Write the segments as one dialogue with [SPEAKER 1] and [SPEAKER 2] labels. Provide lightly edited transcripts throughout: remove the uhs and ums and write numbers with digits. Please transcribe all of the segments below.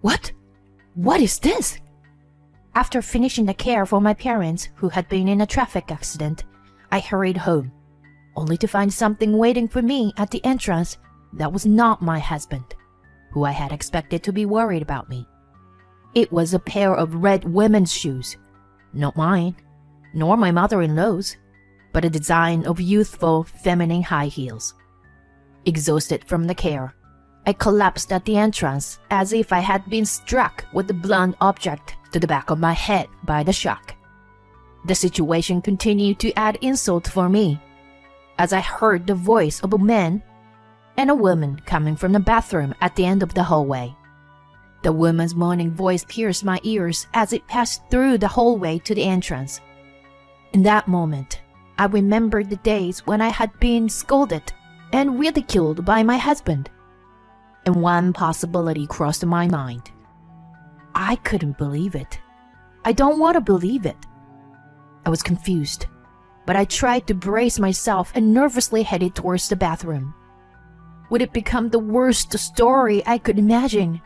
[SPEAKER 1] What? What is this? After finishing the care for my parents who had been in a traffic accident, I hurried home, only to find something waiting for me at the entrance that was not my husband, who I had expected to be worried about me. It was a pair of red women's shoes, not mine, nor my mother-in-law's, but a design of youthful, feminine high heels. Exhausted from the care, I collapsed at the entrance as if I had been struck with a blunt object to the back of my head by the shock. The situation continued to add insult for me, as I heard the voice of a man and a woman coming from the bathroom at the end of the hallway. The woman's moaning voice pierced my ears as it passed through the hallway to the entrance. In that moment, I remembered the days when I had been scolded and ridiculed by my husband, and one possibility crossed my mind. I couldn't believe it. I don't want to believe it. I was confused, but I tried to brace myself and nervously headed towards the bathroom. Would it become the worst story I could imagine?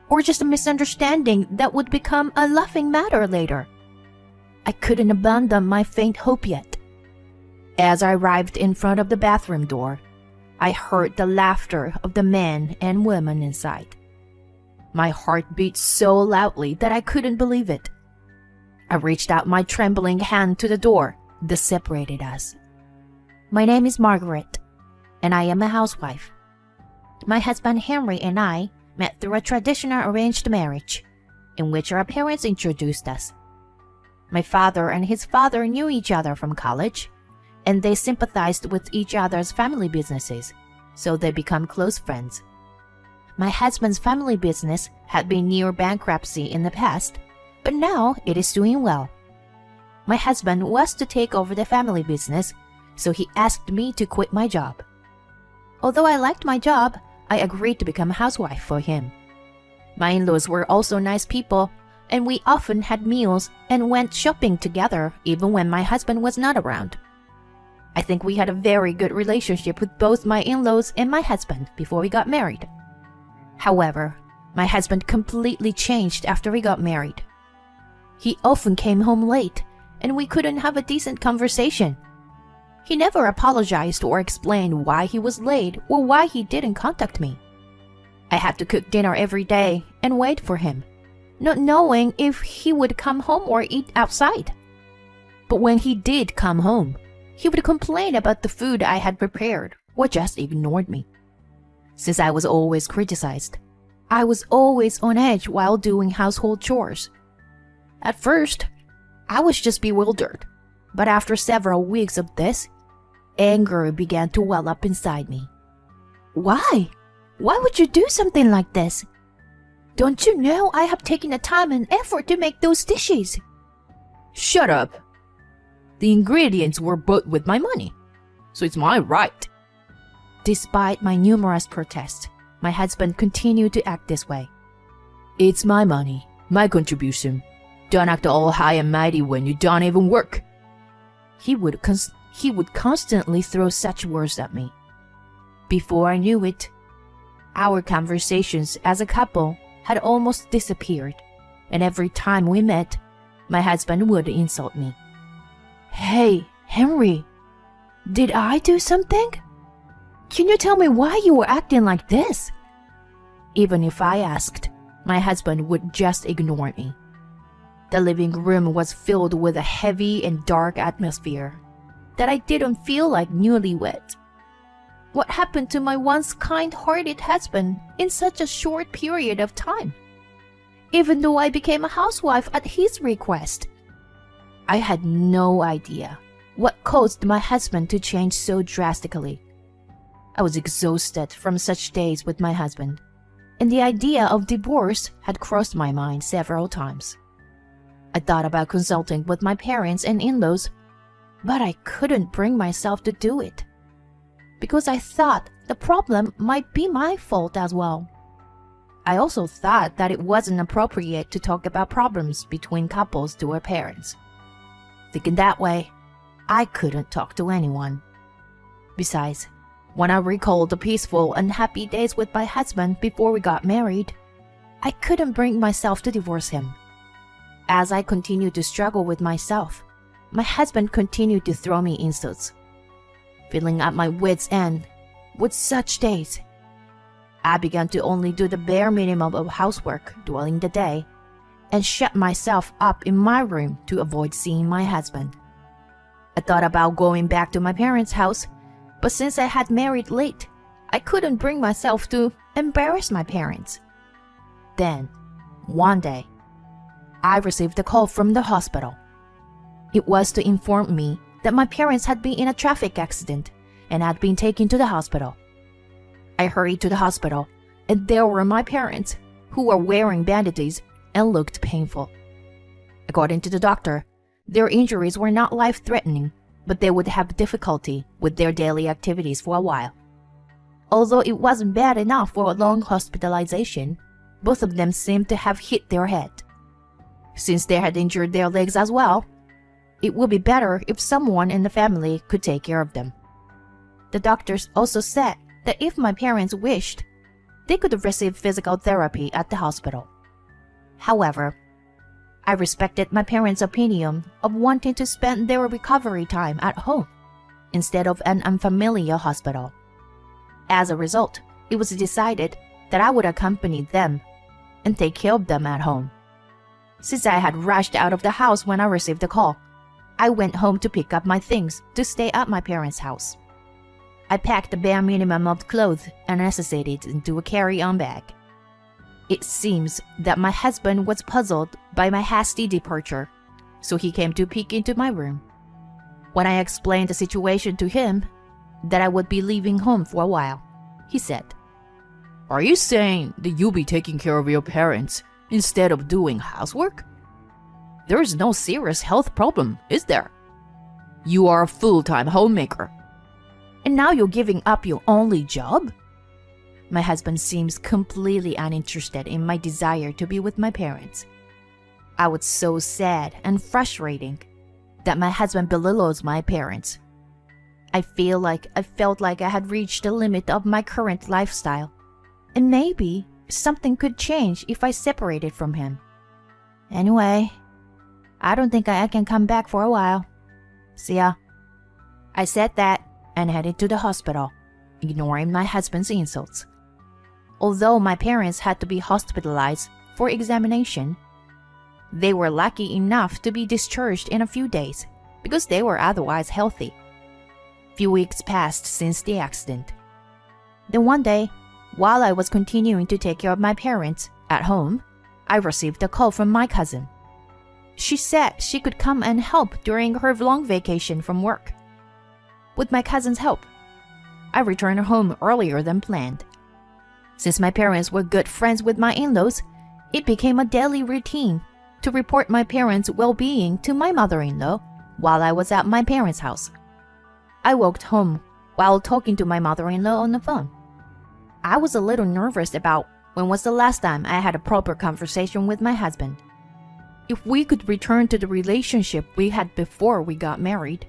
[SPEAKER 1] Or just a misunderstanding that would become a laughing matter later? I couldn't abandon my faint hope yet. As I arrived in front of the bathroom door, I heard the laughter of the men and women inside. My heart beat so loudly that I couldn't believe it. I reached out my trembling hand to the door that separated us. My name is Margaret, and I am a housewife. My husband Henry and I met through a traditional arranged marriage, in which our parents introduced us. My father and his father knew each other from college, and they sympathized with each other's family businesses, so they became close friends. My husband's family business had been near bankruptcy in the past, but now it is doing well. My husband was to take over the family business, so he asked me to quit my job. Although I liked my job, I agreed to become a housewife for him. My in-laws were also nice people, and we often had meals and went shopping together even when my husband was not around. I think we had a very good relationship with both my in-laws and my husband before we got married. However, my husband completely changed after we got married. He often came home late, and we couldn't have a decent conversation. He never apologized or explained why he was late or why he didn't contact me. I had to cook dinner every day and wait for him, not knowing if he would come home or eat outside. But when he did come home, he would complain about the food I had prepared or just ignored me. Since I was always criticized, I was always on edge while doing household chores. At first, I was just bewildered, but after several weeks of this, anger began to well up inside me. Why? Why would you do something like this? Don't you know I have taken the time and effort to make those dishes?
[SPEAKER 2] Shut up. The ingredients were bought with my money, so it's my right.
[SPEAKER 1] Despite my numerous protests, my husband continued to act this way.
[SPEAKER 2] It's my money, my contribution. Don't act all high and mighty when you don't even work.
[SPEAKER 1] He would constantly throw such words at me. Before I knew it, our conversations as a couple had almost disappeared, and every time we met, my husband would insult me. Hey, Henry, did I do something? Can you tell me why you were acting like this? Even if I asked, my husband would just ignore me. The living room was filled with a heavy and dark atmosphere that I didn't feel like newlywed. What happened to my once kind-hearted husband in such a short period of time? Even though I became a housewife at his request, I had no idea what caused my husband to change so drastically. I was exhausted from such days with my husband, and the idea of divorce had crossed my mind several times. I thought about consulting with my parents and in-laws, but I couldn't bring myself to do it, because I thought the problem might be my fault as well. I also thought that it wasn't appropriate to talk about problems between couples to our parents. Thinking that way, I couldn't talk to anyone. Besides, when I recalled the peaceful and happy days with my husband before we got married, I couldn't bring myself to divorce him. As I continued to struggle with myself, my husband continued to throw me insults. Feeling at my wits' end with such days, I began to only do the bare minimum of housework during the day and shut myself up in my room to avoid seeing my husband. I thought about going back to my parents' house, but since I had married late, I couldn't bring myself to embarrass my parents. Then, one day, I received a call from the hospital. It was to inform me that my parents had been in a traffic accident and had been taken to the hospital. I hurried to the hospital, and there were my parents, who were wearing bandages and looked painful. According to the doctor, their injuries were not life-threatening, but they would have difficulty with their daily activities for a while. Although it wasn't bad enough for a long hospitalization, both of them seemed to have hit their head. Since they had injured their legs as well, it would be better if someone in the family could take care of them. The doctors also said that if my parents wished, they could receive physical therapy at the hospital. However, I respected my parents' opinion of wanting to spend their recovery time at home instead of an unfamiliar hospital. As a result, it was decided that I would accompany them and take care of them at home. Since I had rushed out of the house when I received the call, I went home to pick up my things to stay at my parents' house. I packed the bare minimum of clothes and necessities into a carry-on bag. It seems that my husband was puzzled by my hasty departure, so he came to peek into my room. When I explained the situation to him, that I would be leaving home for a while, he said,
[SPEAKER 2] Are you saying that you'll be taking care of your parents instead of doing housework? There is no serious health problem, is there? You are a full-time homemaker.
[SPEAKER 1] And now you're giving up your only job? My husband seems completely uninterested in my desire to be with my parents. I was so sad and frustrating that my husband belittles my parents. I felt like I had reached the limit of my current lifestyle, and maybe something could change if I separated from him. Anyway, I don't think I can come back for a while. See ya. I said that and headed to the hospital, ignoring my husband's insults. Although my parents had to be hospitalized for examination, they were lucky enough to be discharged in a few days because they were otherwise healthy. Few weeks passed since the accident. Then one day, while I was continuing to take care of my parents at home, I received a call from my cousin. She said she could come and help during her long vacation from work. With my cousin's help, I returned home earlier than planned. Since my parents were good friends with my in-laws, it became a daily routine to report my parents' well-being to my mother-in-law while I was at my parents' house. I walked home while talking to my mother-in-law on the phone. I was a little nervous about when was the last time I had a proper conversation with my husband. If we could return to the relationship we had before we got married,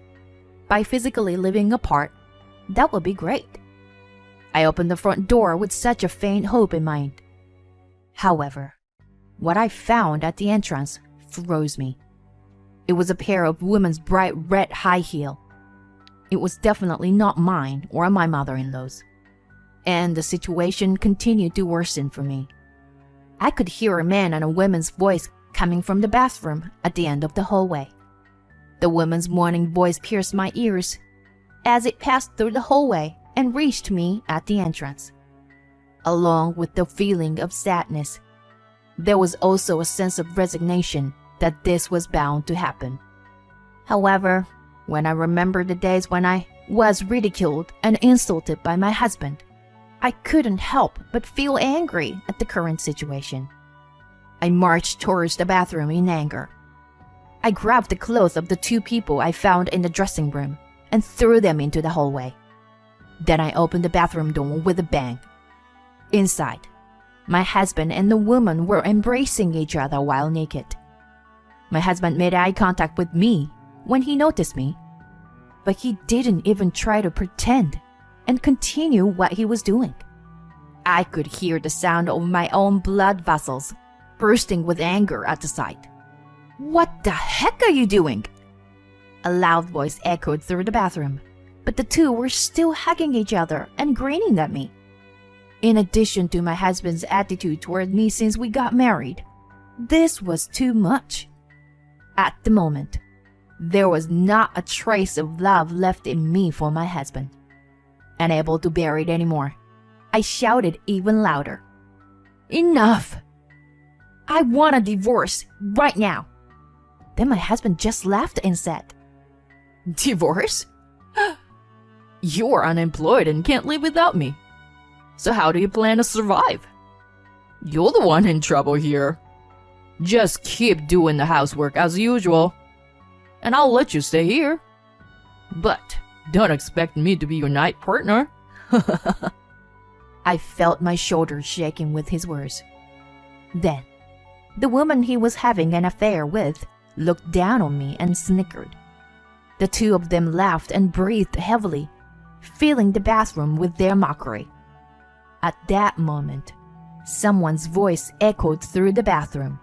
[SPEAKER 1] by physically living apart, that would be great. I opened the front door with such a faint hope in mind. However, what I found at the entrance froze me. It was a pair of women's bright red high heel. It was definitely not mine or my mother-in-law's. And the situation continued to worsen for me. I could hear a man and a woman's voice coming from the bathroom at the end of the hallway. The woman's moaning voice pierced my ears as it passed through the hallway and reached me at the entrance. Along with the feeling of sadness, there was also a sense of resignation that this was bound to happen. However, when I remembered the days when I was ridiculed and insulted by my husband, I couldn't help but feel angry at the current situation. I marched towards the bathroom in anger. I grabbed the clothes of the two people I found in the dressing room and threw them into the hallway. Then I opened the bathroom door with a bang. Inside, my husband and the woman were embracing each other while naked. My husband made eye contact with me when he noticed me, but he didn't even try to pretend and continue what he was doing.
[SPEAKER 2] I could hear the sound of my own blood vessels bursting with anger at the sight. "What the heck are you doing?" A loud voice echoed through the bathroom, but the two were still hugging each other and grinning at me. In addition to my husband's attitude toward me since we got married, this was too much. At the moment, there was not a trace of love left in me for my husband. Unable to bear it anymore, I shouted even louder. "Enough! I want a divorce right now." Then my husband just laughed and said, "Divorce? You're unemployed and can't live without me. So how do you plan to survive? You're the one in trouble here. Just keep doing the housework as usual, and I'll let you stay here. But don't expect me to be your night partner." I felt my shoulders shaking with his words. Then, the woman he was having an affair with looked down on me and snickered. The two of them laughed and breathed heavily, filling the bathroom with their mockery. At that moment, someone's voice echoed through the bathroom.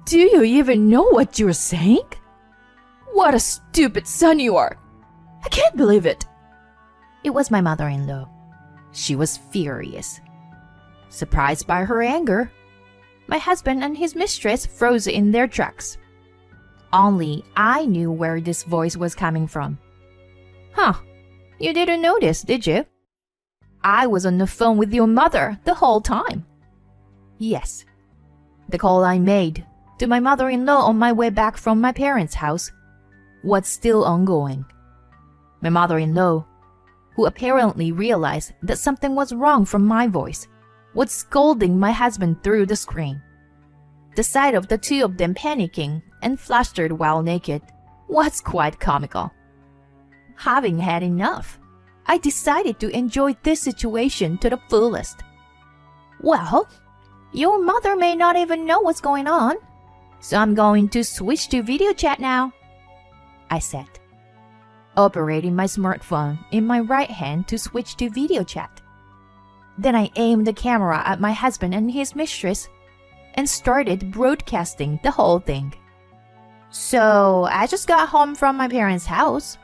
[SPEAKER 2] "Do you even know what you're saying? What a stupid son you are! I can't believe it!" It was my mother-in-law. She was furious. Surprised by her anger, my husband and his mistress froze in their tracks. Only I knew where this voice was coming from. "Huh, you didn't notice, did you? I was on the phone with your mother the whole time." Yes, the call I made to my mother-in-law on my way back from my parents' house was still ongoing. My mother-in-law, who apparently realized that something was wrong from my voice, was scolding my husband through the screen. The sight of the two of them panicking and flustered while naked was quite comical. Having had enough, I decided to enjoy this situation to the fullest. "Well, your mother may not even know what's going on, so I'm going to switch to video chat now," I said, operating my smartphone in my right hand to switch to video chat. Then I aimed the camera at my husband and his mistress and started broadcasting the whole thing. "So, I just got home from my parents' house.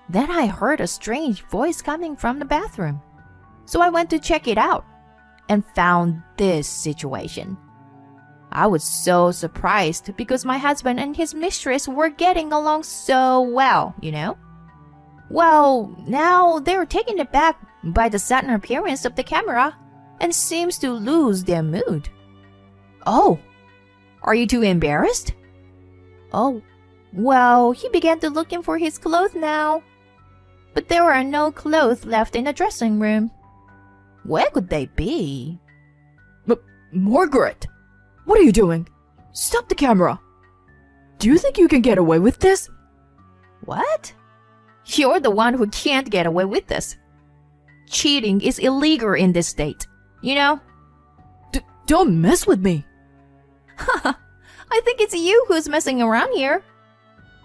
[SPEAKER 2] Then I heard a strange voice coming from the bathroom. So I went to check it out and found this situation. I was so surprised because my husband and his mistress were getting along so well, you know? Well, now they're taken aback by the sudden appearance of the camera and seems to lose their mood." "Oh, are you too embarrassed?" "Oh, well, he began to looking for his clothes now. But there are no clothes left in the dressing room. Where could they be?" Margaret, what are you doing? Stop the camera. Do you think you can get away with this?" "What? You're the one who can't get away with this. Cheating is illegal in this state, you know?" Don't mess with me." "I think it's you who's messing around here."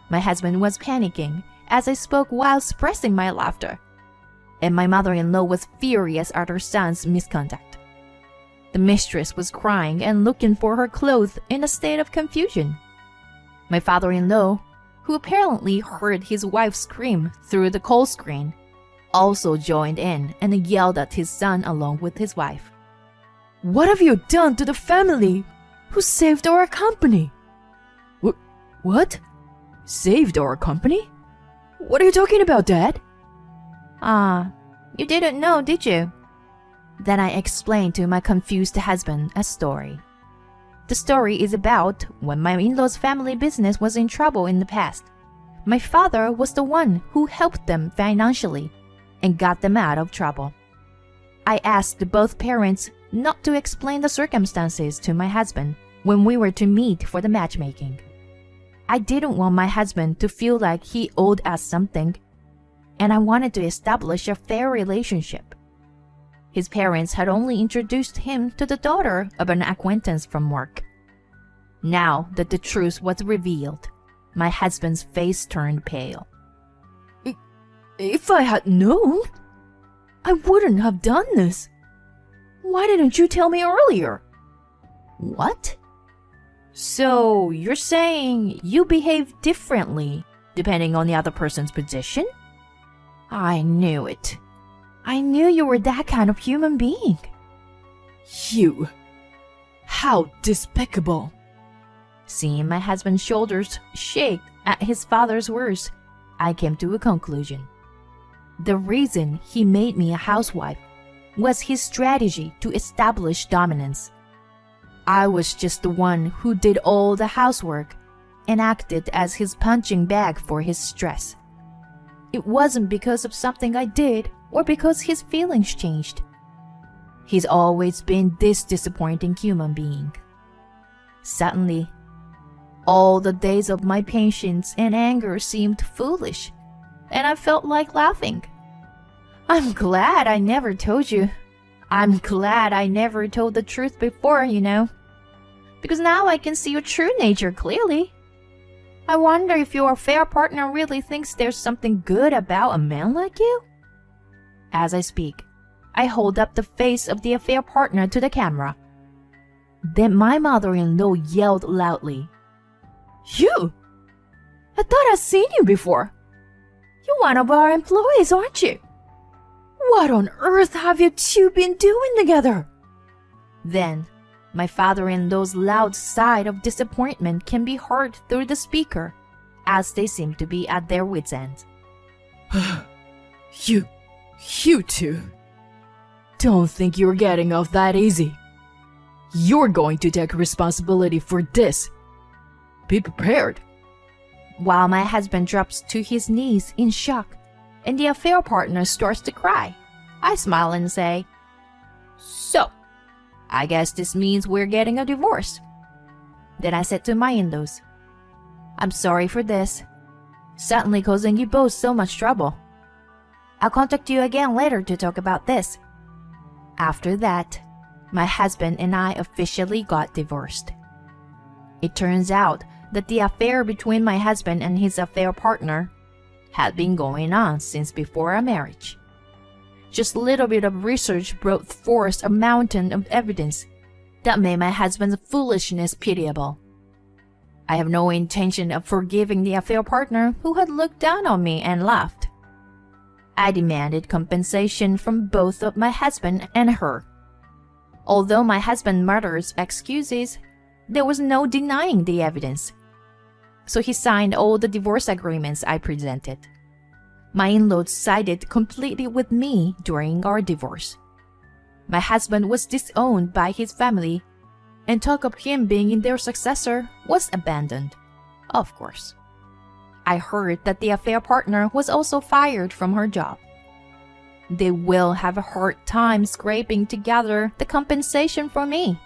[SPEAKER 2] My husband was panicking as I spoke while suppressing my laughter, and my mother-in-law was furious at her son's misconduct. The mistress was crying and looking for her clothes in a state of confusion. My father-in-law, who apparently heard his wife scream through the call screen, also joined in and yelled at his son along with his wife. "What have you done to the family who saved our company?" What? Saved our company? What are you talking about, Dad?" You didn't know, did you?" Then I explained to my confused husband a story. The story is about when my in-laws' family business was in trouble in the past. My father was the one who helped them financially and got them out of trouble. I asked both parents not to explain the circumstances to my husband when we were to meet for the matchmaking. I didn't want my husband to feel like he owed us something, and I wanted to establish a fair relationship. His parents had only introduced him to the daughter of an acquaintance from work. Now that the truth was revealed, my husband's face turned pale. If I had known, I wouldn't have done this. Why didn't you tell me earlier?
[SPEAKER 1] What?
[SPEAKER 2] So, you're saying you behave differently depending on the other person's position?
[SPEAKER 1] I knew it. I knew you were that kind of human being.
[SPEAKER 2] You. How despicable.
[SPEAKER 1] Seeing my husband's shoulders shake at his father's words, I came to a conclusion. The reason he made me a housewife was his strategy to establish dominance. I was just the one who did all the housework and acted as his punching bag for his stress. It wasn't because of something I did or because his feelings changed. He's always been this disappointing human being. Suddenly, all the days of my patience and anger seemed foolish, and I felt like laughing. I'm glad I never told you. I'm glad I never told the truth before, because now I can see your true nature clearly. I wonder if your affair partner really thinks there's something good about a man like you? As I speak, I hold up the face of the affair partner to the camera. Then my mother-in-law yelled loudly,
[SPEAKER 2] You! I thought I'd seen you before. You're one of our employees, aren't you? What on earth have you two been doing together?
[SPEAKER 1] Then, my father-in-law's loud sigh of disappointment can be heard through the speaker, as they seem to be at their wits' end.
[SPEAKER 2] You two. Don't think you're getting off that easy. You're going to take responsibility for this. Be prepared.
[SPEAKER 1] While my husband drops to his knees in shock, and the affair partner starts to cry, I smile and say, So, I guess this means we're getting a divorce. Then I said to my in-laws, I'm sorry for this, suddenly causing you both so much trouble. I'll contact you again later to talk about this. After that, my husband and I officially got divorced. It turns out that the affair between my husband and his affair partner had been going on since before our marriage. Just a little bit of research brought forth a mountain of evidence that made my husband's foolishness pitiable. I have no intention of forgiving the affair partner who had looked down on me and laughed. I demanded compensation from both of my husband and her. Although my husband mutters excuses, there was no denying the evidence. So he signed all the divorce agreements I presented. My in-laws sided completely with me during our divorce. My husband was disowned by his family, and talk of him being their successor was abandoned, of course. I heard that the affair partner was also fired from her job. They will have a hard time scraping together the compensation for me,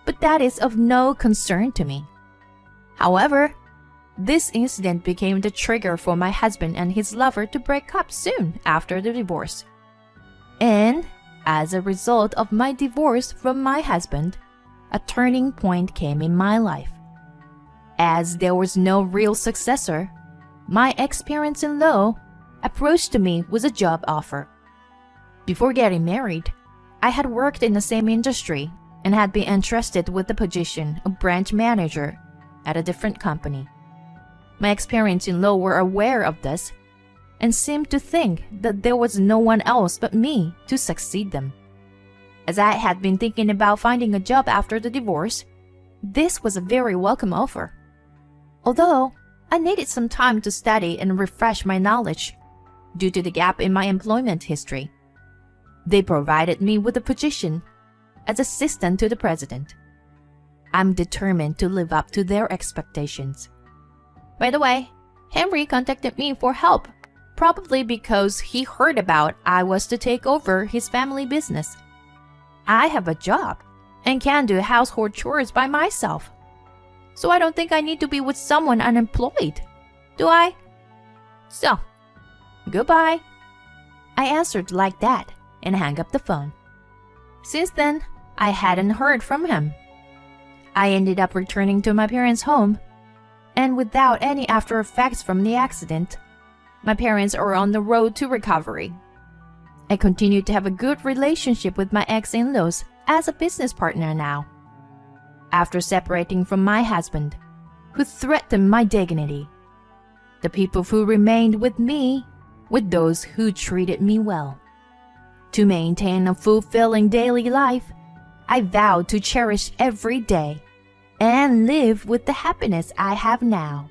[SPEAKER 1] but that is of no concern to me. However, this incident became the trigger for my husband and his lover to break up soon after the divorce. And, as a result of my divorce from my husband, a turning point came in my life. As there was no real successor, my ex-parents-in-law approached me with a job offer. Before getting married, I had worked in the same industry and had been entrusted with the position of branch manager at a different company. My ex-parents-in-law were aware of this and seemed to think that there was no one else but me to succeed them. As I had been thinking about finding a job after the divorce, this was a very welcome offer. Although I needed some time to study and refresh my knowledge due to the gap in my employment history, they provided me with a position as assistant to the president. I'm determined to live up to their expectations. By the way, Henry contacted me for help, probably because he heard about I was to take over his family business. I have a job and can do household chores by myself, so I don't think I need to be with someone unemployed, do I? So, goodbye. I answered like that and hung up the phone. Since then, I hadn't heard from him. I ended up returning to my parents' home, and without any after effects from the accident, my parents are on the road to recovery. I continue to have a good relationship with my ex-in-laws as a business partner now. After separating from my husband, who threatened my dignity, the people who remained with me were those who treated me well. To maintain a fulfilling daily life, I vowed to cherish every day and live with the happiness I have now.